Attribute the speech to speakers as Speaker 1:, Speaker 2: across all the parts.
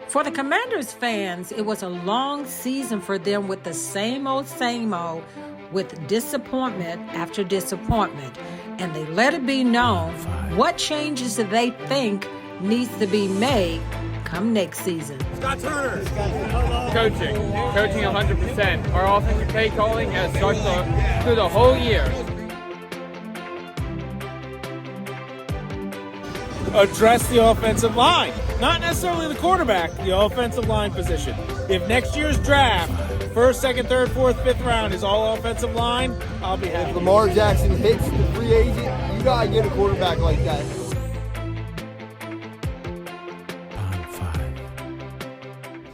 Speaker 1: For the Commanders fans, it was a long season for them with the same old, with disappointment after disappointment. And they let it be known what changes do they think needs to be made come next season.
Speaker 2: Scott Turner.
Speaker 3: Coaching 100%. Our offensive play calling has stuck through the whole year.
Speaker 2: Address the offensive line. Not necessarily the quarterback, the offensive line position. If next year's draft, first, second, third, fourth, fifth round is all offensive line, I'll be happy.
Speaker 4: If Lamar Jackson hits the free agent, you gotta get a quarterback like that.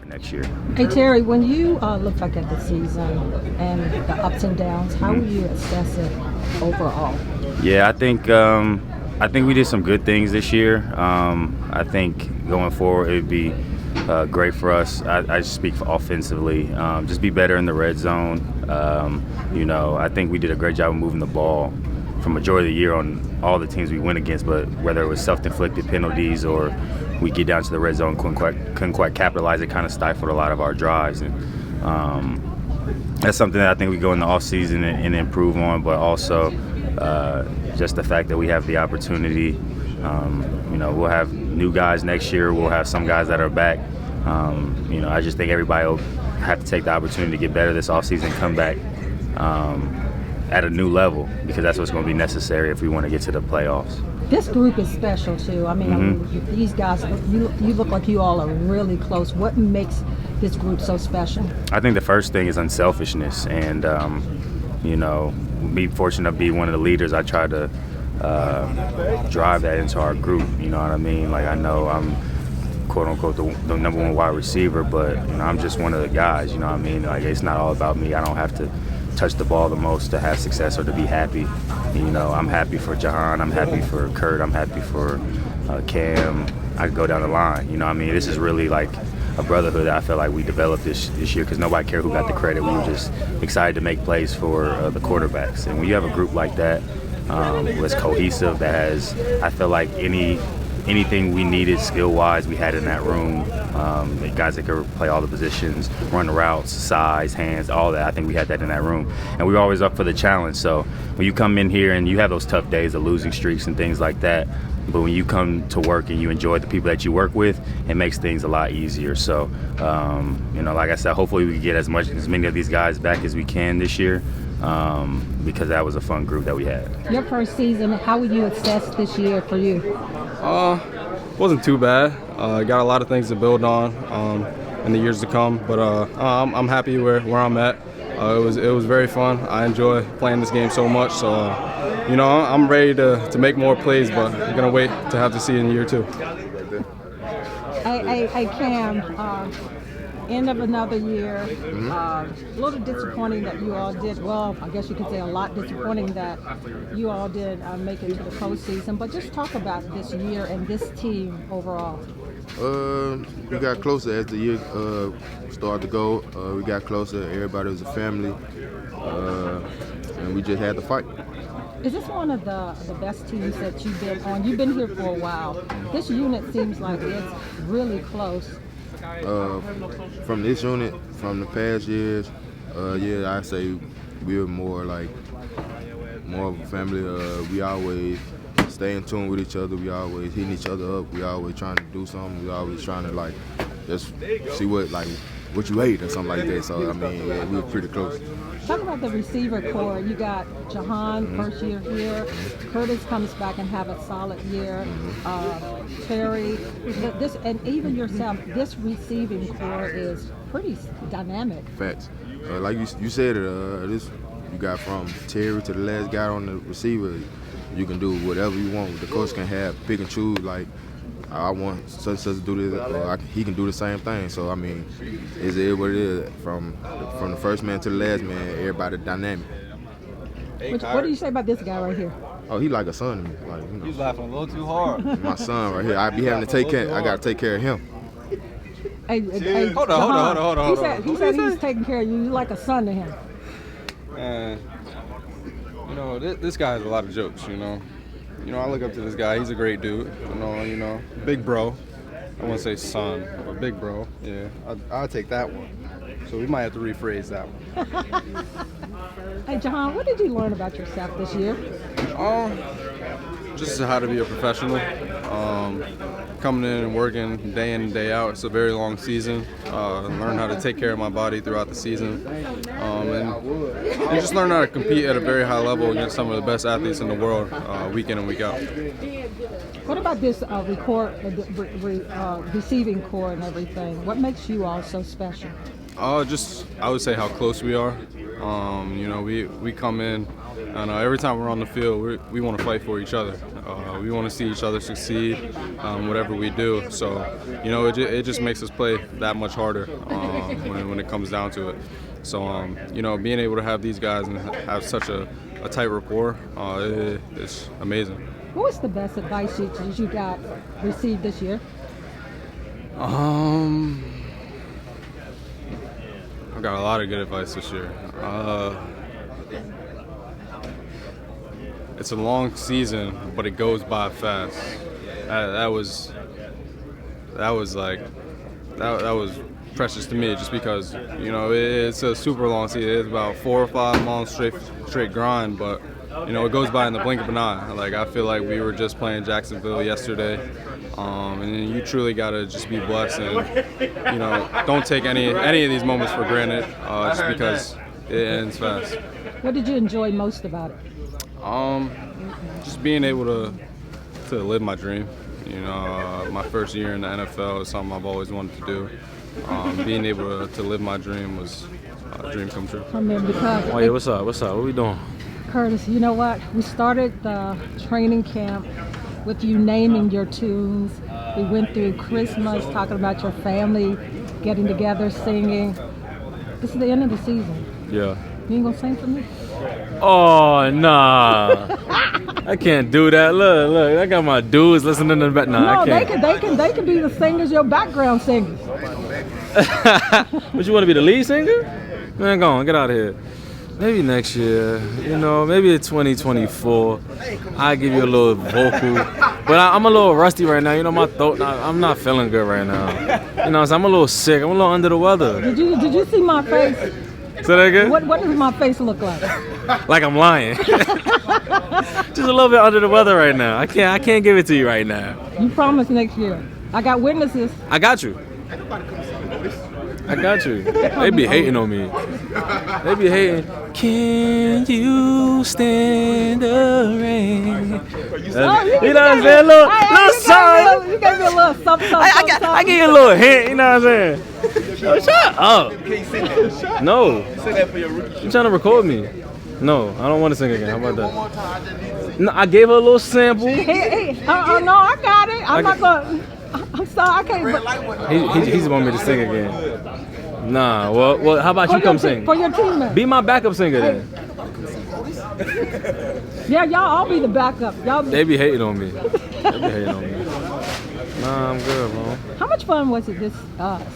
Speaker 5: Next year.
Speaker 6: Hey Terry, when you look back at the season and the ups and downs, how would you assess it overall?
Speaker 5: Yeah, I think we did some good things this year. I think going forward it would be great for us. I just speak for offensively. Just be better in the red zone. I think we did a great job of moving the ball for majority of the year on all the teams we went against, but whether it was self-inflicted penalties or we get down to the red zone, couldn't quite capitalize, it kind of stifled a lot of our drives. And that's something that I think we go in the offseason and improve on, but also just the fact that we have the opportunity. We'll have new guys next year. We'll have some guys that are back. I just think everybody will have to take the opportunity to get better this offseason and come back at a new level, because that's what's going to be necessary if we want to get to the playoffs.
Speaker 6: This group is special too. I mean, these guys, you look like you all are really close. What makes this group so special?
Speaker 5: I think the first thing is unselfishness, and me fortunate to be one of the leaders. I try to drive that into our group. You know what I mean? Like, I know I'm quote unquote the number one wide receiver, but I'm just one of the guys. You know what I mean? Like, it's not all about me. I don't have to touch the ball the most to have success or to be happy. I'm happy for Jahan, I'm happy for Kurt, I'm happy for Cam. I could go down the line. You know what I mean? This is really like a brotherhood that I feel like we developed this year, because nobody cared who got the credit. We were just excited to make plays for the quarterbacks. And when you have a group like that, was cohesive, that has, I feel like anything we needed skill-wise, we had in that room. The guys that could play all the positions, run routes, size, hands, all that. I think we had that in that room. And we were always up for the challenge. So when you come in here and you have those tough days, the losing streaks and things like that, but when you come to work and you enjoy the people that you work with, it makes things a lot easier. So, like I said, hopefully we can get as many of these guys back as we can this year, because that was a fun group that we had.
Speaker 6: Your first season, how would you assess this year for you?
Speaker 7: Wasn't too bad. Got a lot of things to build on in the years to come, but I'm happy where I'm at. It was very fun. I enjoy playing this game so much, so I'm ready to make more plays, but I'm gonna wait to have to see it in year 2.
Speaker 6: Hey Cam, end of another year. A little disappointing that you all did, well, I guess you could say a lot disappointing that you all did make it to the postseason, but just talk about this year and this team overall.
Speaker 8: We got closer as the year started to go. We got closer. Everybody was a family, and we just had to fight.
Speaker 6: Is this one of the best teams that you've been on? You've been here for a while. This unit seems like it's really close.
Speaker 8: From this unit, from the past years, I say we're more of a family. We always stay in tune with each other. We always hitting each other up. We always trying to do something. We always trying to just see what you ate or something like that. So we were pretty close.
Speaker 6: Talk about the receiver core. You got Jahan, first year here. Curtis comes back and have a solid year. Terry, this, and even yourself, this receiving core is pretty dynamic.
Speaker 8: Facts. Like you said, this you got from Terry to the last guy on the receiver. You can do whatever you want. The coach can have pick and choose. Like, I want such and such to do this, or he can do the same thing. So is it what it is? From the first man to the last man, everybody dynamic.
Speaker 6: What do you say about this guy right here?
Speaker 8: Oh, he like a son to me.
Speaker 7: He's laughing a little too hard.
Speaker 8: My son right here. I be having to take care. I gotta take care of him.
Speaker 6: Hey,
Speaker 7: hold on.
Speaker 6: He said he's taking care of you. You like a son to him.
Speaker 7: Man, this guy has a lot of jokes. I look up to this guy. He's a great dude. Big bro. I want to say son or big bro. Yeah, I'll take that one. So we might have to rephrase that one.
Speaker 6: Hey, John, what did you learn about yourself this year?
Speaker 7: Just how to be a professional. Coming in and working day in and day out. It's a very long season. Learn how to take care of my body throughout the season. And just learn how to compete at a very high level against some of the best athletes in the world week in and week out.
Speaker 6: What about this receiving core and everything? What makes you all so special?
Speaker 7: Just I would say how close we are. We come in, and every time we're on the field, we want to fight for each other. We want to see each other succeed, whatever we do. So, it just makes us play that much harder when it comes down to it. So, being able to have these guys and have such a tight rapport, it's amazing.
Speaker 6: What was the best advice you got received this year?
Speaker 7: I got a lot of good advice this year. It's a long season, but it goes by fast. That was precious to me, just because it's a super long season. It's about 4 or 5 months straight grind, but it goes by in the blink of an eye. Like, I feel like we were just playing Jacksonville yesterday. And you truly gotta just be blessed, and don't take any of these moments for granted, just because it ends fast.
Speaker 6: What did you enjoy most about it?
Speaker 7: Just being able to live my dream. My first year in the NFL is something I've always wanted to do. Being able to live my dream was a dream come true.
Speaker 6: I mean, because
Speaker 9: oh yeah, what's up? What we doing?
Speaker 6: Curtis, you know what? We started the training camp with you naming your tunes. We went through Christmas, talking about your family, getting together, singing. This is the end of the season.
Speaker 9: Yeah.
Speaker 6: You ain't gonna sing for me?
Speaker 9: Oh, nah. I can't do that. Look, I got my dudes listening to the back. Nah,
Speaker 6: no,
Speaker 9: I can't.
Speaker 6: They can be the singers, your background singers.
Speaker 9: But you want to be the lead singer? Man, go on, get out of here. Maybe next year, maybe in 2024, I'll give you a little vocal. But I'm a little rusty right now. My throat, I'm not feeling good right now. So I'm a little sick. I'm a little under the weather.
Speaker 6: Did you see my face?
Speaker 9: Say that again?
Speaker 6: What does my face look like?
Speaker 9: Like I'm lying. Just a little bit under the weather right now. I can't give it to you right now.
Speaker 6: You promise next year. I got witnesses.
Speaker 9: I got you. They be hating on me. They be hating. Can you stand the rain? You know what I'm saying? Little song.
Speaker 6: You gave me a little something.
Speaker 9: I give you a little hint. You know what I'm saying? Oh, shut up. No. You trying to record me? No, I don't want to sing again. How about that? No, I gave her a little sample.
Speaker 6: No, I got it. I'm not gonna. I'm sorry, I can't.
Speaker 9: He's want me to sing again. Nah, well, how about you come sing?
Speaker 6: For your teammate.
Speaker 9: Be my backup singer then.
Speaker 6: Yeah, y'all all be the backup.
Speaker 9: They be hating on me. Nah, I'm good, bro.
Speaker 6: How much fun was it this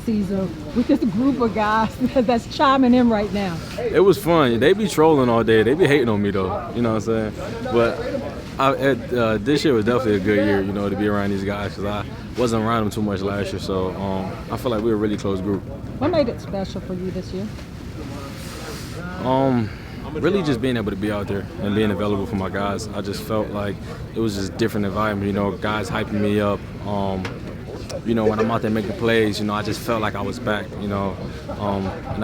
Speaker 6: season with this group of guys that's chiming in right now?
Speaker 9: It was fun. They be trolling all day. They be hating on me though. You know what I'm saying? But this year was definitely a good year, to be around these guys, because I wasn't around them too much last year. So I feel like we were a really close group.
Speaker 6: What made it special for you this year?
Speaker 9: Really just being able to be out there and being available for my guys. I just felt like it was just a different environment, guys hyping me up. When I'm out there making plays, I just felt like I was back, and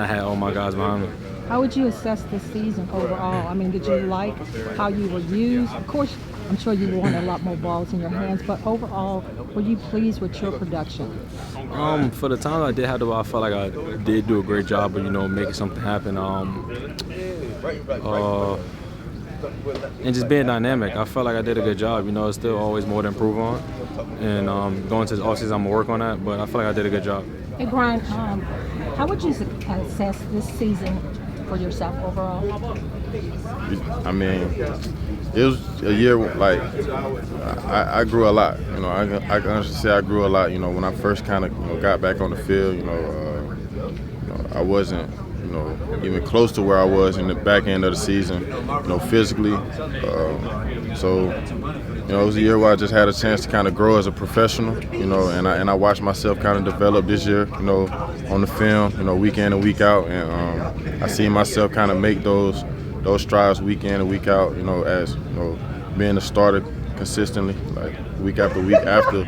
Speaker 9: I had all my guys behind me.
Speaker 6: How would you assess this season overall? I mean, did you like how you were used? Of course, I'm sure you wanted a lot more balls in your hands, but overall, were you pleased with your production?
Speaker 9: For the time I did have the ball, I felt like I did do a great job of, making something happen. And just being dynamic. I felt like I did a good job. It's still always more to improve on. And going to the offseason, I'm going to work on that, but I feel like I did a good job.
Speaker 6: Hey, Brian, how would you assess this season for yourself overall?
Speaker 8: I mean, it was a year like I grew a lot. I can honestly say I grew a lot. When I first kind of got back on the field, I wasn't even close to where I was in the back end of the season, physically. So it was a year where I just had a chance to kind of grow as a professional, and I watched myself kind of develop this year, on the film, week in and week out, and I see myself kind of make those strides week in and week out, as being a starter consistently, like week after week after,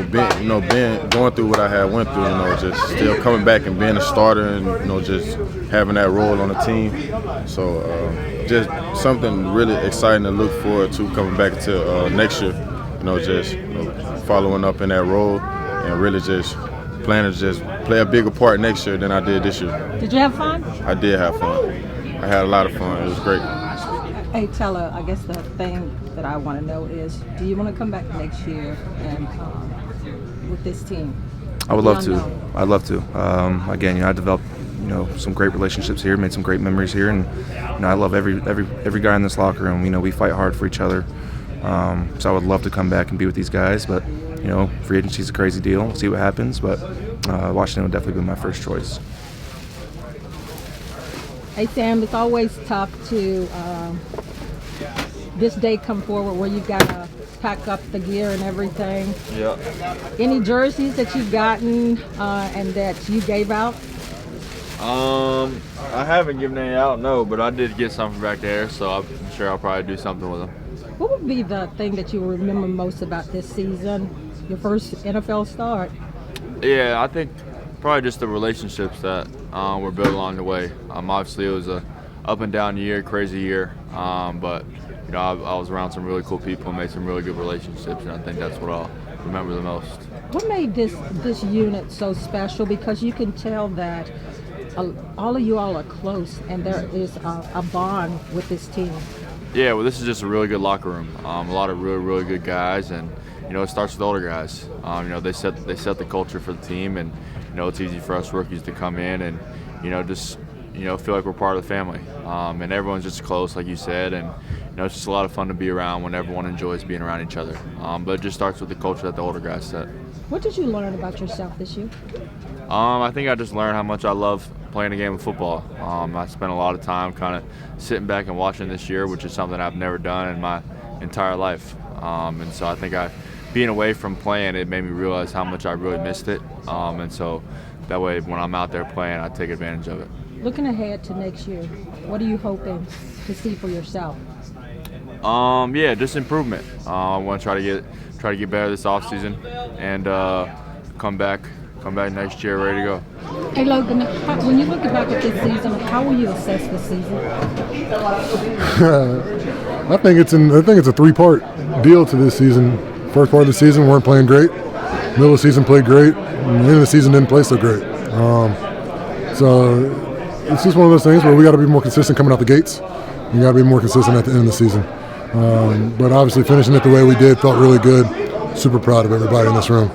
Speaker 8: being going through what I had went through, just still coming back and being a starter and just having that role on the team. So just something really exciting to look forward to coming back to next year. Just following up in that role and really just planning to just play a bigger part next year than I did this year.
Speaker 6: Did you have fun?
Speaker 8: I did have fun. I had a lot of fun. It was great.
Speaker 6: Hey, Teller, I guess the thing that I want to know is, do you want to come back next year and with this team?
Speaker 10: I would love to. I'd love to. Again, I developed some great relationships here, made some great memories here, and I love every guy in this locker room. We fight hard for each other. So I would love to come back and be with these guys, but free agency is a crazy deal. We'll see what happens, but Washington would definitely be my first choice.
Speaker 6: Hey Sam, it's always tough to this day come forward where you've got to pack up the gear and everything.
Speaker 11: Yeah.
Speaker 6: Any jerseys that you've gotten and that you gave out?
Speaker 11: I haven't given any out, no, but I did get something back there, so I'm sure I'll probably do something with them.
Speaker 6: What would be the thing that you remember most about this season, your first NFL start?
Speaker 11: Yeah, I think probably just the relationships that were built along the way. Obviously, it was a up and down year, crazy year, but I was around some really cool people and made some really good relationships, and I think that's what I'll remember the most.
Speaker 6: What made this unit so special? Because you can tell that all of you all are close, and there is a bond with this team.
Speaker 11: Yeah, well, this is just a really good locker room. A lot of really, really good guys, and it starts with older guys. They set the culture for the team, and it's easy for us rookies to come in and just feel like we're part of the family. And everyone's just close, like you said, and it's just a lot of fun to be around when everyone enjoys being around each other. But it just starts with the culture that the older guys set.
Speaker 6: What did you learn about yourself this year?
Speaker 11: I think I just learned how much I love playing a game of football. I spent a lot of time kind of sitting back and watching this year, which is something I've never done in my entire life. And so I think being away from playing, it made me realize how much I really missed it. And so that way when I'm out there playing, I take advantage of it.
Speaker 6: Looking ahead to next year, what are you hoping to see for yourself?
Speaker 11: Yeah, just improvement. I want to try to get better this offseason and come back next year ready to go.
Speaker 6: Hey Logan, when you look back at this season, how will you assess this season?
Speaker 12: I think it's a three-part deal to this season. First part of the season weren't playing great. Middle of the season played great. And the end of the season didn't play so great. So it's just one of those things where we got to be more consistent coming out the gates. We got to be more consistent at the end of the season. But obviously finishing it the way we did felt really good. Super proud of everybody in this room.